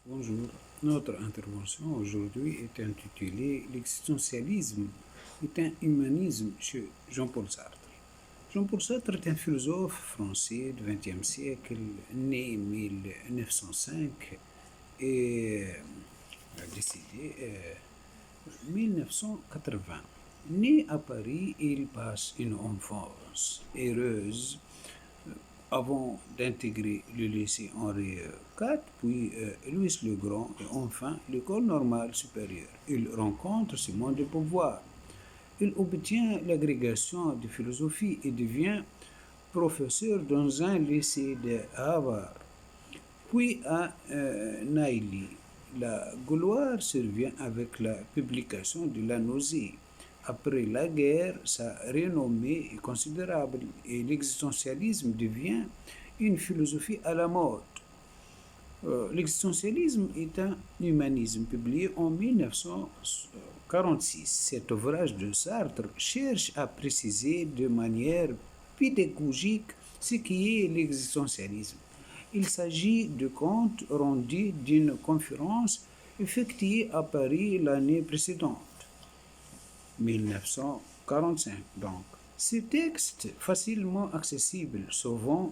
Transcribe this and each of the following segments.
Bonjour, notre intervention aujourd'hui est intitulée L'existentialisme est un humanisme chez Jean-Paul Sartre. Jean-Paul Sartre est un philosophe français du XXe siècle, né en 1905 et décédé en 1980. Né à Paris, il passe une enfance heureuse avant d'intégrer le lycée Henri IV, puis Louis le Grand et enfin l'école normale supérieure. Il rencontre Simone de Beauvoir. Il obtient l'agrégation de philosophie et devient professeur dans un lycée de Harvard. Puis à Nailly, la gloire survient avec la publication de La Nausée. Après la guerre, sa renommée est considérable et l'existentialisme devient une philosophie à la mode. L'existentialisme est un humanisme publié en 1946. Cet ouvrage de Sartre cherche à préciser de manière pédagogique ce qui est l'existentialisme. Il s'agit de comptes rendus d'une conférence effectuée à Paris l'année précédente, 1945 donc. Ces textes facilement accessibles, souvent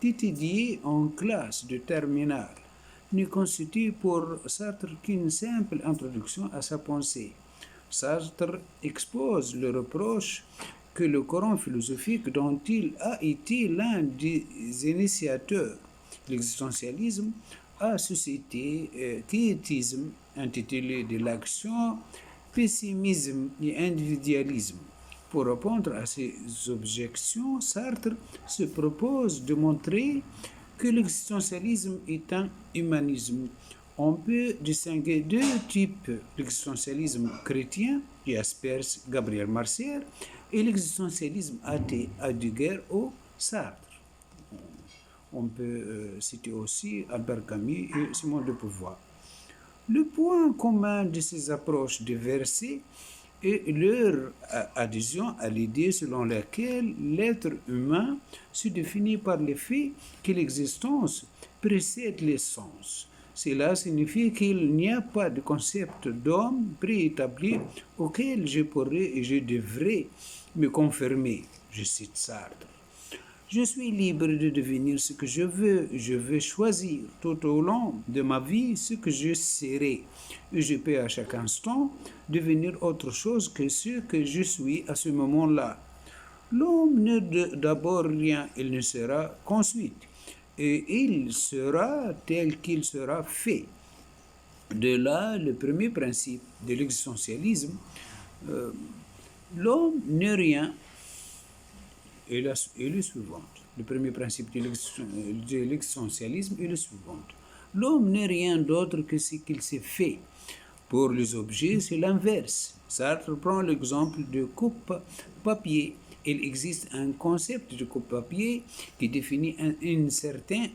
étudiés en classe de terminale, ne constituent pour Sartre qu'une simple introduction à sa pensée. Sartre expose le reproche que le courant philosophique dont il a été l'un des initiateurs, l'existentialisme, a suscité quiétisme, intitulé de l'action, pessimisme et individualisme. Pour répondre à ces objections, Sartre se propose de montrer que l'existentialisme est un humanisme. On peut distinguer deux types, l'existentialisme chrétien, qui asperge Gabriel Marcel, et l'existentialisme athée, Heidegger ou Sartre. On peut citer aussi Albert Camus et Simone de Beauvoir. Le point commun de ces approches diverses est leur adhésion à l'idée selon laquelle l'être humain se définit par le fait que l'existence précède l'essence. Cela signifie qu'il n'y a pas de concept d'homme préétabli auquel je pourrais et je devrais me conformer. Je cite Sartre. Je suis libre de devenir ce que je veux choisir tout au long de ma vie ce que je serai. Et je peux à chaque instant devenir autre chose que ce que je suis à ce moment-là. L'homme n'est d'abord rien, il ne sera qu'ensuite. Et il sera tel qu'il sera fait. De là, le premier principe de l'existentialisme, l'homme n'est rien, est le suivant. Le premier principe de l'existentialisme est le suivant. L'homme n'est rien d'autre que ce qu'il s'est fait. Pour les objets, c'est l'inverse. Sartre prend l'exemple de coupe-papier. Il existe un concept de coupe-papier qui définit une certaine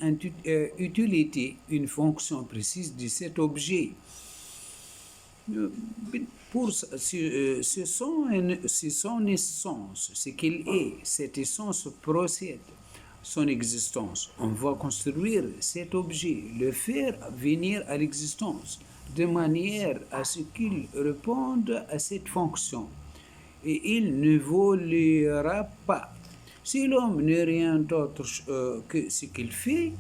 utilité, une fonction précise de cet objet. Pour c'est son essence, ce qu'il est, cette essence procède son existence. On va construire cet objet, le faire venir à l'existence, de manière à ce qu'il réponde à cette fonction. Et il n'évoluera pas. Si l'homme n'est rien d'autre que ce qu'il fait,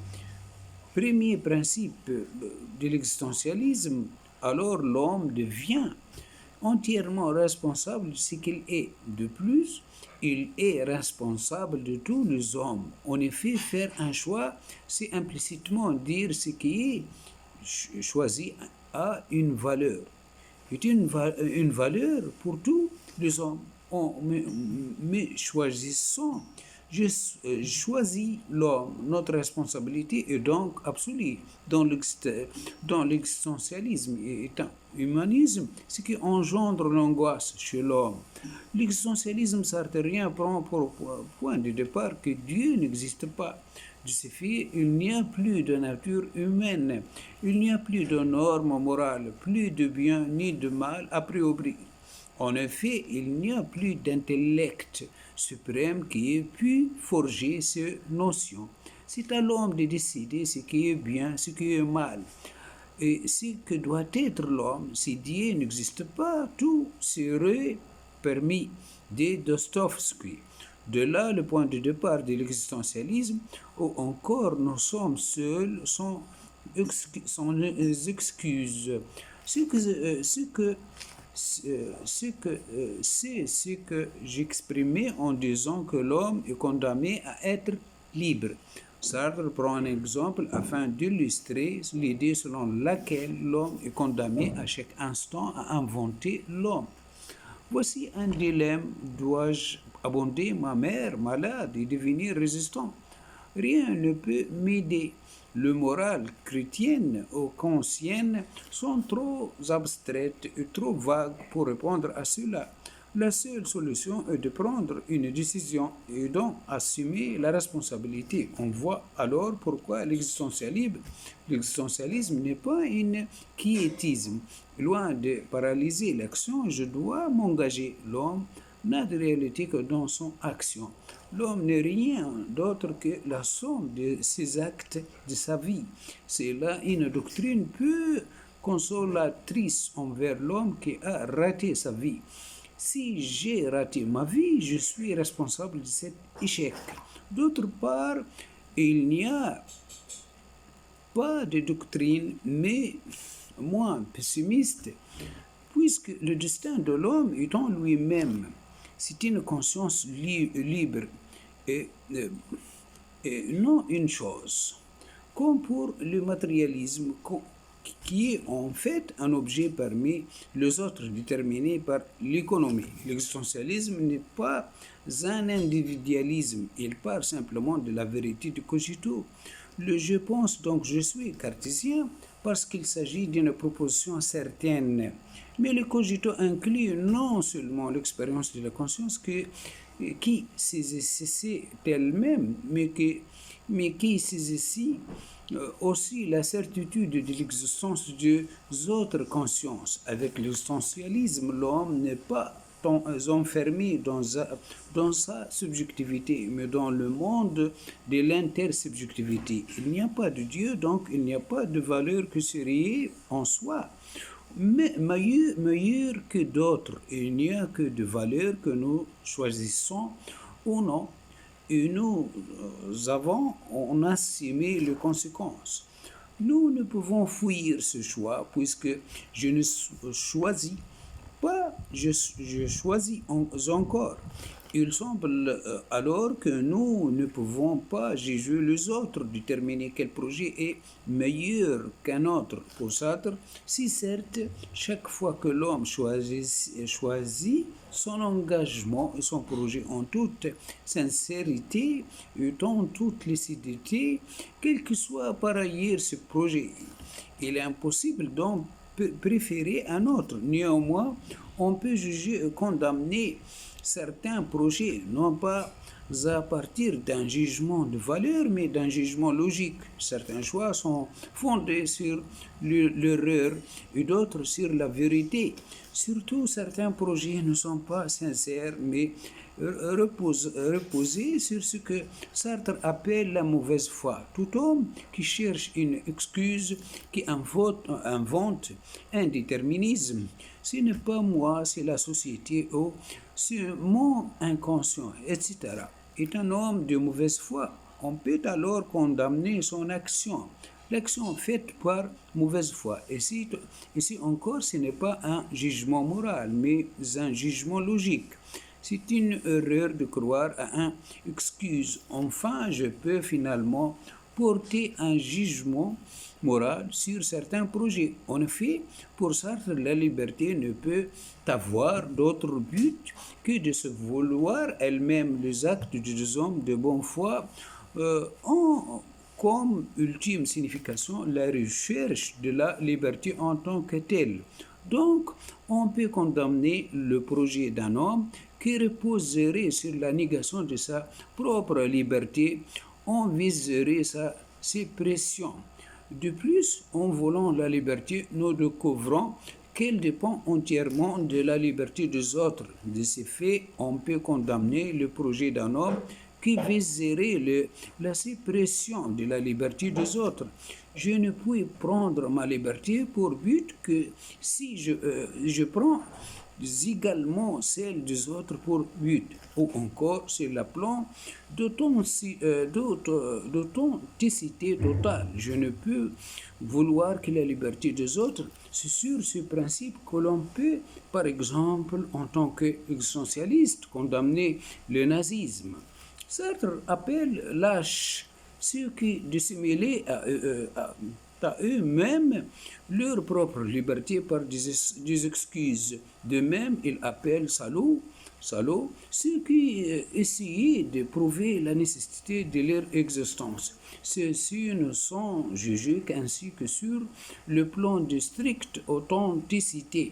premier principe de l'existentialisme, alors l'homme devient entièrement responsable de ce qu'il est. De plus, il est responsable de tous les hommes. En effet, faire un choix, c'est implicitement dire ce qui est choisi a une valeur. C'est une valeur pour tous les hommes. Mais choisissons, je choisis l'homme. Notre responsabilité est donc absolue dans l'existentialisme et un humanisme, ce qui engendre l'angoisse chez l'homme. L'existentialisme sartrien prend pour point de départ que Dieu n'existe pas. De ce fait, il n'y a plus de nature humaine, il n'y a plus de normes morales, plus de bien ni de mal a priori. En effet, il n'y a plus d'intellect suprême qui ait pu forger ces notions. C'est à l'homme de décider ce qui est bien, ce qui est mal. Et ce que doit être l'homme, si Dieu n'existe pas, tout serait permis, dit Dostoevsky. De là le point de départ de l'existentialisme, où encore nous sommes seuls sans excuses. Ce que, ce que, c'est ce que j'exprimais en disant que l'homme est condamné à être libre. Sartre prend un exemple afin d'illustrer l'idée selon laquelle l'homme est condamné à chaque instant à inventer l'homme. Voici un dilemme. Dois-je abonder ma mère malade et devenir résistant? Rien ne peut m'aider. Le moral chrétienne ou kantienne sont trop abstraites et trop vagues pour répondre à cela. La seule solution est de prendre une décision et d'en assumer la responsabilité. On voit alors pourquoi l'existentialisme n'est pas un quiétisme. Loin de paralyser l'action, je dois m'engager. L'homme n'a de réalité que dans son action. L'homme n'est rien d'autre que la somme de ses actes, de sa vie. C'est là une doctrine peu consolatrice envers l'homme qui a raté sa vie. Si j'ai raté ma vie, je suis responsable de cet échec. D'autre part, il n'y a pas de doctrine, mais moins pessimiste, puisque le destin de l'homme est en lui-même. C'est une conscience libre et, non une chose. Comme pour le matérialisme, qui est en fait un objet parmi les autres déterminé par l'économie. L'existentialisme n'est pas un individualisme, il part simplement de la vérité du cogito. Le je pense donc je suis cartésien parce qu'il s'agit d'une proposition certaine. Mais le cogito inclut non seulement l'expérience de la conscience qui saisissait elle-même, mais qui saisissait aussi la certitude de l'existence des autres consciences. Avec l'existentialisme, l'homme n'est pas enfermé dans sa subjectivité, mais dans le monde de l'intersubjectivité. Il n'y a pas de Dieu, donc il n'y a pas de valeur que serait en soi. Mais meilleur que d'autres, il n'y a que de valeurs que nous choisissons ou non, et nous avons en assumé les conséquences. Nous ne pouvons fuir ce choix puisque je ne choisis pas, je choisis encore. Il semble alors que nous ne pouvons pas juger les autres, déterminer quel projet est meilleur qu'un autre. Pour Sartre, si certes, chaque fois que l'homme choisit son engagement et son projet en toute sincérité et en toute lucidité, quel que soit par ailleurs ce projet, il est impossible donc préférer un autre. Néanmoins, on peut juger et condamner certains projets, non pas à partir d'un jugement de valeur, mais d'un jugement logique. Certains choix sont fondés sur l'erreur et d'autres sur la vérité. Surtout, certains projets ne sont pas sincères, mais reposés sur ce que Sartre appelle la mauvaise foi. Tout homme qui cherche une excuse, qui invente un déterminisme, ce n'est pas moi, c'est la société ou c'est mon inconscient, etc., est un homme de mauvaise foi. On peut alors condamner son action, l'action faite par mauvaise foi. Et ici encore, ce n'est pas un jugement moral, mais un jugement logique. C'est une erreur de croire à une excuse. Enfin, je peux finalement porter un jugement moral sur certains projets. En effet, pour Sartre, la liberté ne peut avoir d'autre but que de se vouloir elle-même. Les actes des hommes de bonne foi ont comme ultime signification la recherche de la liberté en tant que telle. Donc, on peut condamner le projet d'un homme qui reposerait sur la négation de sa propre liberté. On viserait sa suppression. De plus, en voulant la liberté, nous découvrons qu'elle dépend entièrement de la liberté des autres. De ces faits, on peut condamner le projet d'un homme qui viserait la suppression de la liberté des autres. Je ne puis prendre ma liberté pour but que si je prends également celle des autres pour but, ou encore sur le plan d'authenticité totale. Je ne peux vouloir que la liberté des autres, c'est sur ce principe que l'on peut, par exemple, en tant qu'existentialiste, condamner le nazisme. Sartre appelle lâches ceux qui dissimulaient à eux-mêmes leur propre liberté par des excuses. De même, il appelle salauds ceux qui essayaient de prouver la nécessité de leur existence. Ceux-ci ne sont jugés qu'ainsi que sur le plan de stricte authenticité.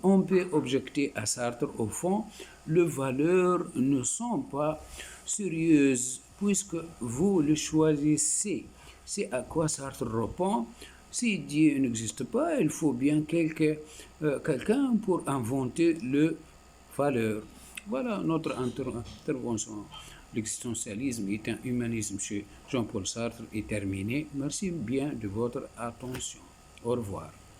On peut objecter à Sartre, au fond, les valeurs ne sont pas sérieuses puisque vous les choisissez. C'est à quoi Sartre répond. Si Dieu n'existe pas, il faut bien quelqu'un pour inventer le valeur. Voilà notre intervention. L'existentialisme est un humanisme chez Jean-Paul Sartre est terminé. Merci bien de votre attention. Au revoir.